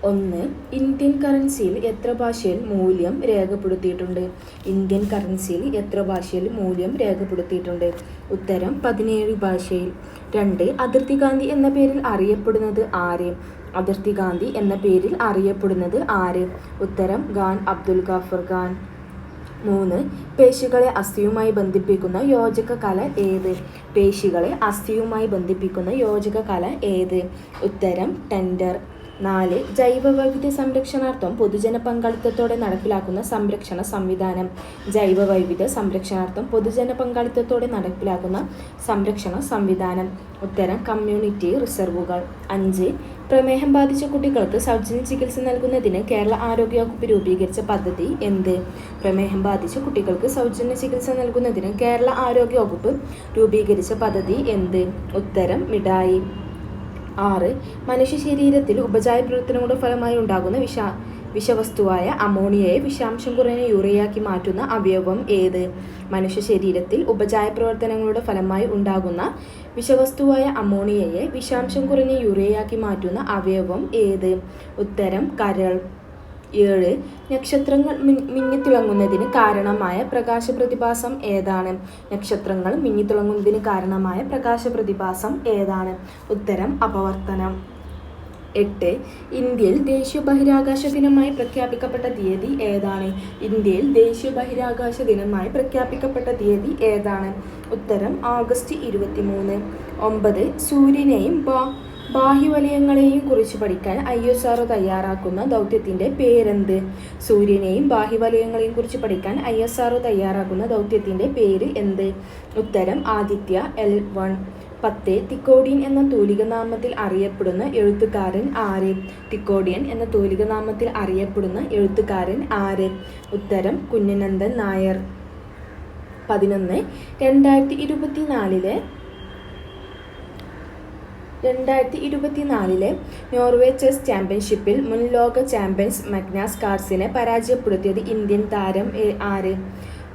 ഒന്ന്. ഇന്ത്യൻ കറൻസിയിൽ എത്ര ഭാഷയിൽ മൂല്യം രേഖപ്പെടുത്തിയിട്ടുണ്ട്? ഇന്ത്യൻ കറൻസിയിൽ എത്ര ഭാഷയിൽ മൂല്യം രേഖപ്പെടുത്തിയിട്ടുണ്ട്? ഉത്തരം 17 ഭാഷയിൽ. 2. അതിർത്തി ഗാന്ധി എന്ന പേരിൽ അറിയപ്പെടുന്നത് ആര്? അതിർത്തി ഗാന്ധി എന്ന പേരിൽ അറിയപ്പെടുന്നത് ആര്? ഉത്തരം ഖാൻ അബ്ദുൽ ഗാഫർ ഖാൻ. 3. പേശികളെ അസ്ഥിയുമായി ബന്ധിപ്പിക്കുന്ന യോജക കല ഏത്? പേശികളെ അസ്ഥിയുമായി ബന്ധിപ്പിക്കുന്ന യോജക കല ഏത്? ഉത്തരം ടെൻഡർ. 4. ജൈവവൈവിധ്യ സംരക്ഷണാർത്ഥം പൊതുജന പങ്കാളിത്തത്തോടെ നടപ്പിലാക്കുന്ന സംരക്ഷണ സംവിധാനം. ജൈവവൈവിധ്യ സംരക്ഷണാർത്ഥം പൊതുജന പങ്കാളിത്തത്തോടെ നടപ്പിലാക്കുന്ന സംരക്ഷണ സംവിധാനം. ഉത്തരം കമ്മ്യൂണിറ്റി റിസർവുകൾ. 5. പ്രമേഹം ബാധിച്ച കുട്ടികൾക്ക് സൗജന്യ ചികിത്സ നൽകുന്നതിന് കേരള ആരോഗ്യ വകുപ്പ് രൂപീകരിച്ച പദ്ധതി എന്ത്? പ്രമേഹം ബാധിച്ച കുട്ടികൾക്ക് സൗജന്യ ചികിത്സ നൽകുന്നതിന് കേരള ആരോഗ്യ വകുപ്പ് രൂപീകരിച്ച പദ്ധതി എന്ത്? ഉത്തരം മിഠായി. 6. മനുഷ്യ ശരീരത്തിൽ ഉപചായ പ്രവർത്തനങ്ങളുടെ ഫലമായി ഉണ്ടാകുന്ന വിഷവസ്തുവായ അമോണിയയെ വിഷാംശം കുറഞ്ഞ യൂറിയയാക്കി മാറ്റുന്ന അവയവം ഏത്? മനുഷ്യ ശരീരത്തിൽ ഉപചായ പ്രവർത്തനങ്ങളുടെ ഫലമായി ഉണ്ടാകുന്ന വിഷവസ്തുവായ അമോണിയയെ വിഷാംശം കുറഞ്ഞ യൂറിയയാക്കി മാറ്റുന്ന അവയവം ഏത്? ഉത്തരം കരൾ. 7. നക്ഷത്രങ്ങൾ മിന്നിത്തിളങ്ങുന്നതിന് കാരണമായ പ്രകാശപ്രതിഭാസം ഏതാണ്? നക്ഷത്രങ്ങൾ മിന്നിത്തിളങ്ങുന്നതിന് കാരണമായ പ്രകാശപ്രതിഭാസം ഏതാണ്? ഉത്തരം അപവർത്തനം. 8. ഇന്ത്യയിൽ ദേശീയ ബഹിരാകാശ ദിനമായി പ്രഖ്യാപിക്കപ്പെട്ട തീയതി ഏതാണ്? ഇന്ത്യയിൽ ദേശീയ ബഹിരാകാശ ദിനമായി പ്രഖ്യാപിക്കപ്പെട്ട തീയതി ഏതാണ്? ഉത്തരം ഓഗസ്റ്റ് 23. 9. സൂര്യനെയും ബാഹ്യവലയങ്ങളെയും കുറിച്ച് പഠിക്കാൻ ISRO തയ്യാറാക്കുന്ന ദൗത്യത്തിൻ്റെ പേരെന്ത്? സൂര്യനെയും ബാഹ്യവലയങ്ങളെയും കുറിച്ച് പഠിക്കാൻ ISRO തയ്യാറാക്കുന്ന ദൗത്യത്തിൻ്റെ പേര് എന്ത്? ഉത്തരം ആദിത്യ L1. 10. തിക്കോഡിയൻ എന്ന തൂലികനാമത്തിൽ അറിയപ്പെടുന്ന എഴുത്തുകാരൻ ആര്? തിക്കോഡിയൻ എന്ന തൂലികനാമത്തിൽ അറിയപ്പെടുന്ന എഴുത്തുകാരൻ ആര്? ഉത്തരം കുഞ്ഞനന്ദൻ നായർ. 11. 2024 നോർവേ ചെസ് ചാമ്പ്യൻഷിപ്പിൽ മുൻ ലോക ചാമ്പ്യൻസ് മാഗ്നസ് കാർൾസനെ പരാജയപ്പെടുത്തിയത് ഇന്ത്യൻ താരം ആര്?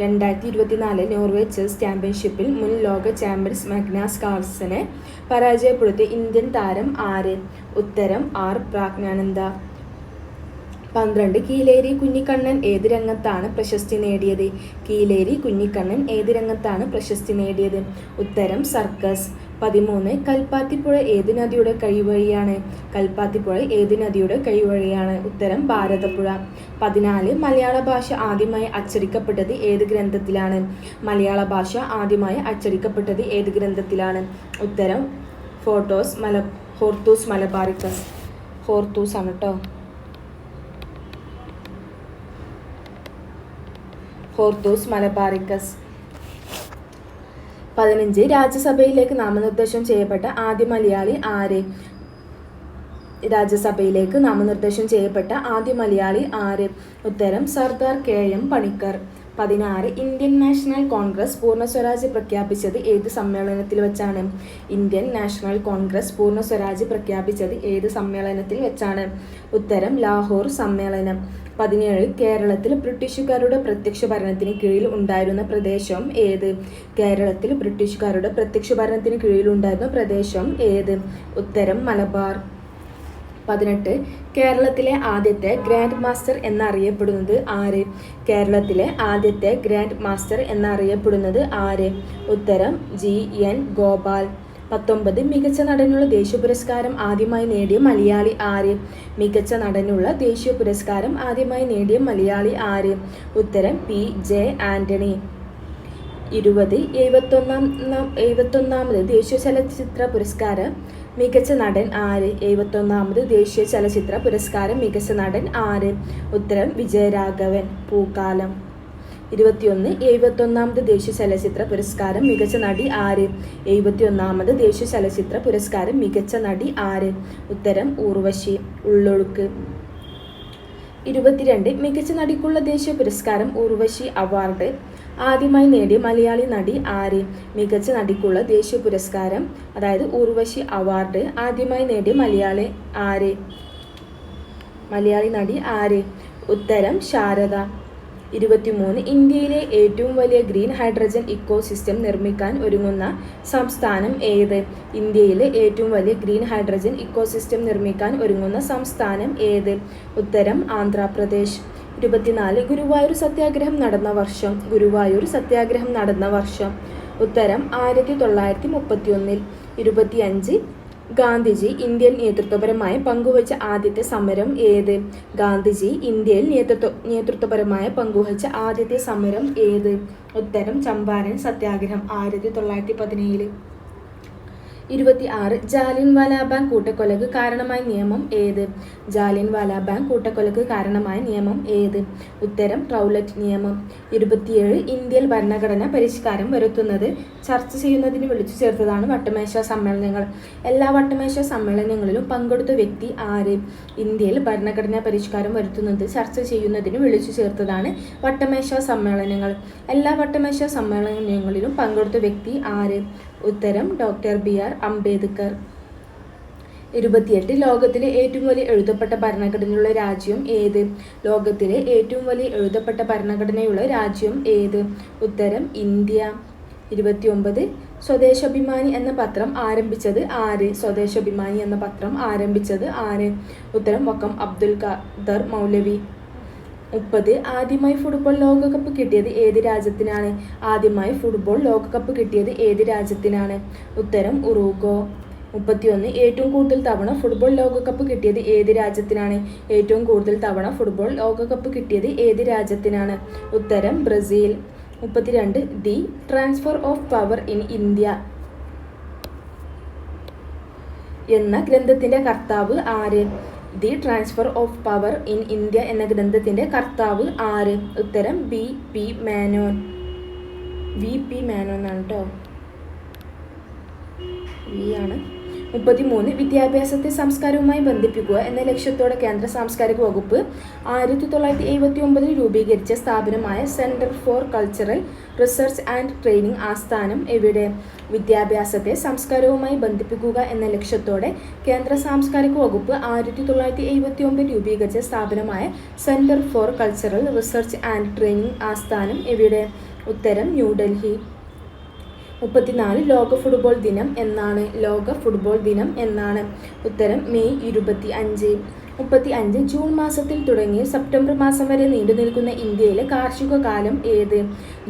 2024 നോർവേ ചെസ് ചാമ്പ്യൻഷിപ്പിൽ മുൻ ലോക ചാമ്പ്യൻസ് മാഗ്നസ് കാർൾസനെ പരാജയപ്പെടുത്തിയ ഇന്ത്യൻ താരം ആര്? ഉത്തരം R പ്രജ്ഞാനന്ദ. 12. കീലേരി കുഞ്ഞിക്കണ്ണൻ ഏത് രംഗത്താണ് പ്രശസ്തി നേടിയത്? കീലേരി കുഞ്ഞിക്കണ്ണൻ ഏത് രംഗത്താണ് പ്രശസ്തി നേടിയത്? ഉത്തരം സർക്കസ്. 13. കൽപ്പാത്തിപ്പുഴ ഏത് നദിയുടെ കൈവഴിയാണ്? കൽപ്പാത്തിപ്പുഴ ഏത് നദിയുടെ കൈവഴിയാണ്? ഉത്തരം ഭാരതപ്പുഴ. 14. മലയാള ഭാഷ ആദ്യമായി അച്ചടിക്കപ്പെട്ടത് ഏത് ഗ്രന്ഥത്തിലാണ്? മലയാള ഭാഷ ആദ്യമായി അച്ചടിക്കപ്പെട്ടത് ഏത് ഗ്രന്ഥത്തിലാണ്? ഉത്തരം ഹോർത്തൂസ് മലബാറിക്കസ്. ഹോർത്തൂസ് ആണ് കേട്ടോ. Hortus Malabaricus. 15. രാജ്യസഭയിലേക്ക് നാമനിർദ്ദേശം ചെയ്യപ്പെട്ട ആദ്യ മലയാളി ആര്? രാജ്യസഭയിലേക്ക് നാമനിർദ്ദേശം ചെയ്യപ്പെട്ട ആദ്യ മലയാളി ആര്? ഉത്തരം Sardar KM Panicker. 16. Indian national Congress പൂർണ്ണ സ്വരാജ് പ്രഖ്യാപിച്ചത് ഏത് സമ്മേളനത്തിൽ വെച്ചാണ്? ഇന്ത്യൻ നാഷണൽ കോൺഗ്രസ് പൂർണ്ണ സ്വരാജ് പ്രഖ്യാപിച്ചത് ഏത് സമ്മേളനത്തിൽ വെച്ചാണ്? ഉത്തരം ലാഹോർ സമ്മേളനം. 17. കേരളത്തിൽ ബ്രിട്ടീഷുകാരുടെ പ്രത്യക്ഷ ഭരണത്തിന് കീഴിൽ ഉണ്ടായിരുന്ന പ്രദേശം ഏത്? കേരളത്തിൽ ബ്രിട്ടീഷുകാരുടെ പ്രത്യക്ഷ ഭരണത്തിന് കീഴിലുണ്ടായിരുന്ന പ്രദേശം ഏത്? ഉത്തരം മലബാർ. 18. കേരളത്തിലെ ആദ്യത്തെ ഗ്രാൻഡ് മാസ്റ്റർ എന്നറിയപ്പെടുന്നത് ആര്? കേരളത്തിലെ ആദ്യത്തെ ഗ്രാൻഡ് മാസ്റ്റർ എന്നറിയപ്പെടുന്നത് ആര്? ഉത്തരം GN ഗോപാൽ. 19. മികച്ച നടനുള്ള ദേശീയ പുരസ്കാരം ആദ്യമായി നേടിയ മലയാളി ആര്? മികച്ച നടനുള്ള ദേശീയ പുരസ്കാരം ആദ്യമായി നേടിയ മലയാളി ആര്? ഉത്തരം PJ ആന്റണി. 20. 71ാമത് ദേശീയ ചലച്ചിത്ര പുരസ്കാരം മികച്ച നടൻ ആര്? 71ാമത് ദേശീയ ചലച്ചിത്ര പുരസ്കാരം മികച്ച നടൻ ആര്? ഉത്തരം വിജയരാഘവൻ. പൂക്കാലം. 21. 71ാമത് ദേശീയ ചലച്ചിത്ര പുരസ്കാരം മികച്ച നടി ആര്? 71ാമത് ദേശീയ ചലച്ചിത്ര പുരസ്കാരം മികച്ച നടി ആര്? ഉത്തരം ഊർവശി. ഉള്ളൊഴുക്ക്. 22. മികച്ച നടിക്കുള്ള ദേശീയ പുരസ്കാരം ഊർവശി അവാർഡ് ആദ്യമായി നേടിയ മലയാളി നടി ആര്? മികച്ച നടിക്കുള്ള ദേശീയ പുരസ്കാരം അതായത് ഊർവശി അവാർഡ് ആദ്യമായി നേടിയ മലയാളി നടി ആര്? ഉത്തരം ശാരദ. 23 ഇന്ത്യയിലെ ഏറ്റവും വലിയ ഗ്രീൻ ഹൈഡ്രജൻ ഇക്കോസിസ്റ്റം നിർമ്മിക്കാൻ ഒരുങ്ങുന്ന സംസ്ഥാനം ഏത്? ഇന്ത്യയിലെ ഏറ്റവും വലിയ ഗ്രീൻ ഹൈഡ്രജൻ ഇക്കോസിസ്റ്റം നിർമ്മിക്കാൻ ഒരുങ്ങുന്ന സംസ്ഥാനം ഏത്? ഉത്തരം ആന്ധ്രാപ്രദേശ്. 24 ഗുരുവായൂർ സത്യാഗ്രഹം നടന്ന വർഷം. ഗുരുവായൂർ സത്യാഗ്രഹം നടന്ന വർഷം. ഉത്തരം 1931. 25 ഗാന്ധിജി ഇന്ത്യയിൽ നേതൃത്വപരമായി പങ്കുവച്ച ആദ്യത്തെ സമരം ഏത്? ഗാന്ധിജി ഇന്ത്യയിൽ നേതൃത്വപരമായി പങ്കുവച്ച ആദ്യത്തെ സമരം ഏത്? ഉത്തരം ചമ്പാരൻ സത്യാഗ്രഹം 1917. 26 ജാലിയൻവാലാബാഗ് കൂട്ടക്കൊലക്ക് കാരണമായ നിയമം ഏത്? ജാലിയൻവാലാബാഗ് കൂട്ടക്കൊലക്ക് കാരണമായ നിയമം ഏത്? ഉത്തരം റൗലറ്റ് നിയമം. 27 ഇന്ത്യയിൽ ഭരണഘടന പരിഷ്കാരം വരുത്തുന്നത് ചർച്ച ചെയ്യുന്നതിന് വിളിച്ചു ചേർത്തതാണ് വട്ടമേശ സമ്മേളനങ്ങൾ. എല്ലാ വട്ടമേശ സമ്മേളനങ്ങളിലും പങ്കെടുത്ത വ്യക്തി ആര്? ഇന്ത്യയിൽ ഭരണഘടനാ പരിഷ്കാരം വരുത്തുന്നത് ചർച്ച ചെയ്യുന്നതിന് വിളിച്ചു ചേർത്തതാണ് വട്ടമേശ സമ്മേളനങ്ങൾ. എല്ലാ വട്ടമേശ സമ്മേളനങ്ങളിലും പങ്കെടുത്ത വ്യക്തി ആര്? ഉത്തരം ഡോക്ടർ BR അംബേദ്കർ. 28 ലോകത്തിലെ ഏറ്റവും വലിയ എഴുതപ്പെട്ട ഭരണഘടനയുള്ള രാജ്യം ഏത്? ലോകത്തിലെ ഏറ്റവും വലിയ എഴുതപ്പെട്ട ഭരണഘടനയുള്ള രാജ്യം ഏത്? ഉത്തരം ഇന്ത്യ. 29 സ്വദേശാഭിമാനി എന്ന പത്രം ആരംഭിച്ചത് ആര്? സ്വദേശാഭിമാനി എന്ന പത്രം ആരംഭിച്ചത് ആര്? ഉത്തരം വക്കം അബ്ദുൽ ഖാദർ മൗലവി. 30 ആദ്യമായി ഫുട്ബോൾ ലോകകപ്പ് കിട്ടിയത് ഏത് രാജ്യത്തിനാണ്? ആദ്യമായി ഫുട്ബോൾ ലോകകപ്പ് കിട്ടിയത് ഏത് രാജ്യത്തിനാണ്? ഉത്തരം ഉറുഗ്വേ. 31 ഏറ്റവും കൂടുതൽ തവണ ഫുട്ബോൾ ലോകകപ്പ് കിട്ടിയത് ഏത് രാജ്യത്തിനാണ്? ഏറ്റവും കൂടുതൽ തവണ ഫുട്ബോൾ ലോകകപ്പ് കിട്ടിയത് ഏത് രാജ്യത്തിനാണ്? ഉത്തരം Brazil. 32 the transfer of power in India എന്ന ഗ്രന്ഥത്തിന്റെ കർത്താവ് ആര്? The transfer of power in India എന്ന ഗ്രന്ഥത്തിന്റെ കർത്താവ് ആര്? ഉത്തരം VP മേനോൻ. VP മേനോൻ ആണ് കേട്ടോ. വി ആണ്. 33 വിദ്യാഭ്യാസത്തെ സംസ്കാരവുമായി ബന്ധിപ്പിക്കുക എന്ന ലക്ഷ്യത്തോടെ കേന്ദ്ര സാംസ്കാരിക വകുപ്പ് 1979 രൂപീകരിച്ച സ്ഥാപനമായ centre for cultural research and training ആസ്ഥാനം എവിടെ? വിദ്യാഭ്യാസത്തെ സംസ്കാരവുമായി ബന്ധിപ്പിക്കുക എന്ന ലക്ഷ്യത്തോടെ കേന്ദ്ര സാംസ്കാരിക വകുപ്പ് 1979 രൂപീകരിച്ച സ്ഥാപനമായ centre for cultural research and training ആസ്ഥാനം എവിടെ? ഉത്തരം ന്യൂഡൽഹി. 34 ലോക ഫുട്ബോൾ ദിനം എന്നാണ്? ലോക ഫുട്ബോൾ ദിനം എന്നാണ്? ഉത്തരം മെയ് 25. 35 ജൂൺ മാസത്തിൽ തുടങ്ങി സെപ്റ്റംബർ മാസം വരെ നീണ്ടു നിൽക്കുന്ന ഇന്ത്യയിലെ കാർഷിക കാലം ഏത്?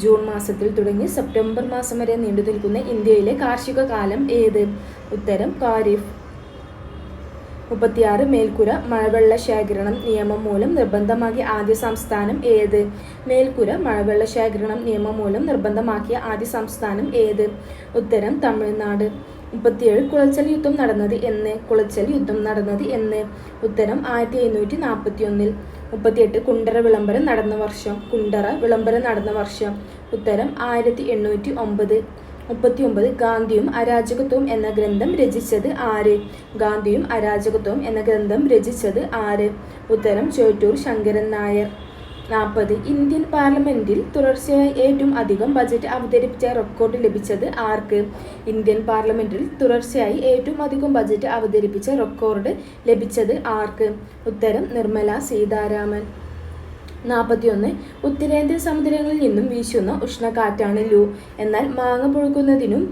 ജൂൺ മാസത്തിൽ തുടങ്ങി സെപ്റ്റംബർ മാസം വരെ നീണ്ടു നിൽക്കുന്ന ഇന്ത്യയിലെ കാർഷിക കാലം ഏത്? ഉത്തരം ഖാരിഫ്. 36 മേൽക്കുര മഴവെള്ള ശേഖരണം നിയമം മൂലം നിർബന്ധമാക്കിയ ആദ്യ സംസ്ഥാനം ഏത്? മേൽക്കുര മഴവെള്ള ശേഖരണം നിയമം മൂലം നിർബന്ധമാക്കിയ ആദ്യ സംസ്ഥാനം ഏത്? ഉത്തരം തമിഴ്നാട്. 37 കുളച്ചൽ യുദ്ധം നടന്നത് എന്ന്? കുളച്ചൽ യുദ്ധം നടന്നത് എന്ന്? ഉത്തരം 1741. 38 കുണ്ടറ വിളംബരം നടന്ന വർഷം. കുണ്ടറ വിളംബരം നടന്ന വർഷം. ഉത്തരം 1809. 39 ഗാന്ധിയും അരാജകത്വവും എന്ന ഗ്രന്ഥം രചിച്ചത് ആര്? ഗാന്ധിയും അരാജകത്വവും എന്ന ഗ്രന്ഥം രചിച്ചത് ആര്? ഉത്തരം ചോറ്റൂർ ശങ്കരൻ നായർ. 40 ഇന്ത്യൻ പാർലമെന്റിൽ തുടർച്ചയായി ഏറ്റവും അധികം ബജറ്റ് അവതരിപ്പിച്ച റെക്കോർഡ് ലഭിച്ചത് ആർക്ക്? ഇന്ത്യൻ പാർലമെന്റിൽ തുടർച്ചയായി ഏറ്റവും അധികം ബജറ്റ് അവതരിപ്പിച്ച റെക്കോർഡ് ലഭിച്ചത് ആർക്ക്? ഉത്തരം നിർമ്മല സീതാരാമൻ. 41 ഉത്തരേന്ത്യൻ സമുദ്രങ്ങളിൽ നിന്നും വീശുന്ന ഉഷ്ണക്കാറ്റാണ് ലൂ. എന്നാൽ മാങ്ങ പഴുക്കുന്നതിനും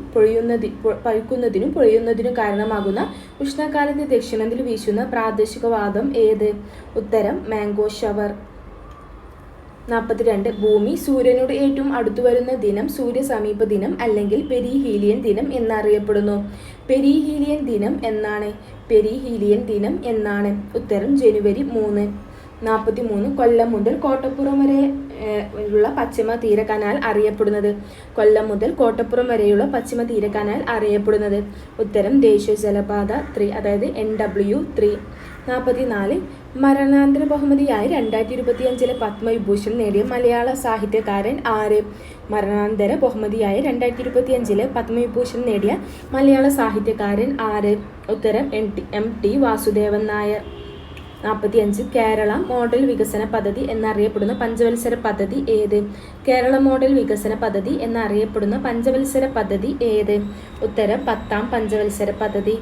പൊഴിയുന്നതിനും കാരണമാകുന്ന ഉഷ്ണക്കാലത്ത് ദക്ഷിണത്തിൽ വീശുന്ന പ്രാദേശിക വാദം ഏത്? ഉത്തരം മാംഗോ ഷവർ. 42 ഭൂമി സൂര്യനോട് ഏറ്റവും അടുത്തു വരുന്ന ദിനം സൂര്യസമീപ ദിനം അല്ലെങ്കിൽ പെരിഹീലിയൻ ദിനം എന്നറിയപ്പെടുന്നു. പെരിഹീലിയൻ ദിനം എന്നാണ്? പെരിഹീലിയൻ ദിനം എന്നാണ്? ഉത്തരം ജനുവരി 3. 43 കൊല്ലം മുതൽ കോട്ടപ്പുറം വരെയുള്ള പശ്ചിമ തീര കനാൽ അറിയപ്പെടുന്നത്? കൊല്ലം മുതൽ കോട്ടപ്പുറം വരെയുള്ള പശ്ചിമ തീര കനാൽ അറിയപ്പെടുന്നത്? ഉത്തരം ദേശീയ ജലപാത 3 അതായത് NW3. 44 മരണാന്തര ബഹുമതിയായി 2025 പത്മവിഭൂഷൺ നേടിയ മലയാള സാഹിത്യകാരൻ ആര്? മരണാന്തര ബഹുമതിയായി 2025 പത്മവിഭൂഷൺ നേടിയ മലയാള സാഹിത്യകാരൻ ആര്? ഉത്തരം MT വാസുദേവൻ നായർ. 45 കേരള മോഡൽ വികസന പദ്ധതി എന്നറിയപ്പെടുന്ന പഞ്ചവത്സര പദ്ധതി ഏത്? കേരള മോഡൽ വികസന പദ്ധതി എന്നറിയപ്പെടുന്ന പഞ്ചവത്സര പദ്ധതി ഏത്? ഉത്തരം 10ാം പഞ്ചവത്സര പദ്ധതി.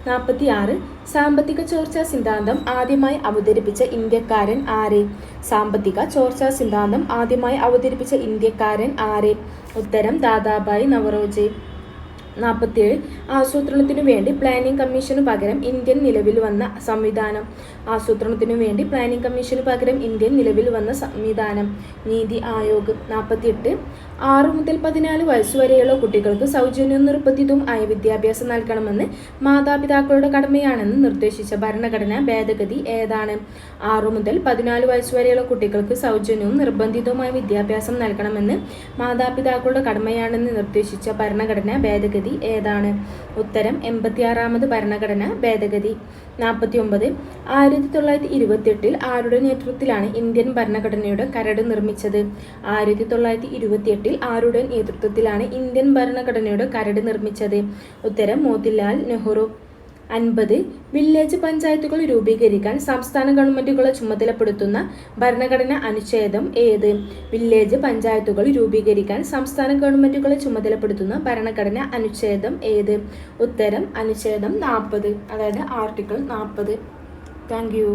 46. സാമ്പത്തിക ചോർച്ചാ സിദ്ധാന്തം ആദ്യമായി അവതരിപ്പിച്ച ഇന്ത്യക്കാരൻ ആര്? സാമ്പത്തിക ചോർച്ചാ സിദ്ധാന്തം ആദ്യമായി അവതരിപ്പിച്ച ഇന്ത്യക്കാരൻ ആര്? ഉത്തരം ദാദാഭായ് നവറോജി. 47. ആസൂത്രണത്തിനു വേണ്ടി പ്ലാനിംഗ് കമ്മീഷനു പകരം ഇന്ത്യൻ നിലവിൽ വന്ന സംവിധാനം. ആസൂത്രണത്തിനു വേണ്ടി പ്ലാനിംഗ് കമ്മീഷനു പകരം ഇന്ത്യൻ നിലവിൽ വന്ന സംവിധാനം നീതി ആയോഗ്. 48. 6 മുതൽ 14 വയസ്സുവരെയുള്ള കുട്ടികൾക്ക് സൗജന്യവും നിർബന്ധിതവും ആയ വിദ്യാഭ്യാസം നൽകണമെന്ന് മാതാപിതാക്കളുടെ കടമയാണെന്ന് നിർദ്ദേശിച്ച ഭരണഘടനാ ഭേദഗതി ഏതാണ്? 6 മുതൽ 14 വയസ്സുവരെയുള്ള കുട്ടികൾക്ക് സൗജന്യവും നിർബന്ധിതവുമായ വിദ്യാഭ്യാസം നൽകണമെന്ന് മാതാപിതാക്കളുടെ കടമയാണെന്ന് നിർദ്ദേശിച്ച ഭരണഘടനാ ഭേദഗതി ഏതാണ്? ഉത്തരം 86ാമത് ഭരണഘടനാ ഭേദഗതി. 49. 1928 ആരുടെ നേതൃത്വത്തിലാണ് ഇന്ത്യൻ ഭരണഘടനയുടെ കരട് നിർമ്മിച്ചത്? 1928 ആരുടെ നേതൃത്വത്തിലാണ് ഇന്ത്യൻ ഭരണഘടനയുടെ കരട് നിർമ്മിച്ചത്? ഉത്തരം മോത്തിലാൽ നെഹ്റു. 50. വില്ലേജ് പഞ്ചായത്തുകൾ രൂപീകരിക്കാൻ സംസ്ഥാന ഗവൺമെന്റുകളെ ചുമതലപ്പെടുത്തുന്ന ഭരണഘടനാ അനുച്ഛേദം ഏത്? വില്ലേജ് പഞ്ചായത്തുകൾ രൂപീകരിക്കാൻ സംസ്ഥാന ഗവൺമെന്റുകളെ ചുമതലപ്പെടുത്തുന്ന ഭരണഘടനാ അനുച്ഛേദം ഏത്? ഉത്തരം അനുച്ഛേദം 40, അതായത് ആർട്ടിക്കിൾ 40. Thank you.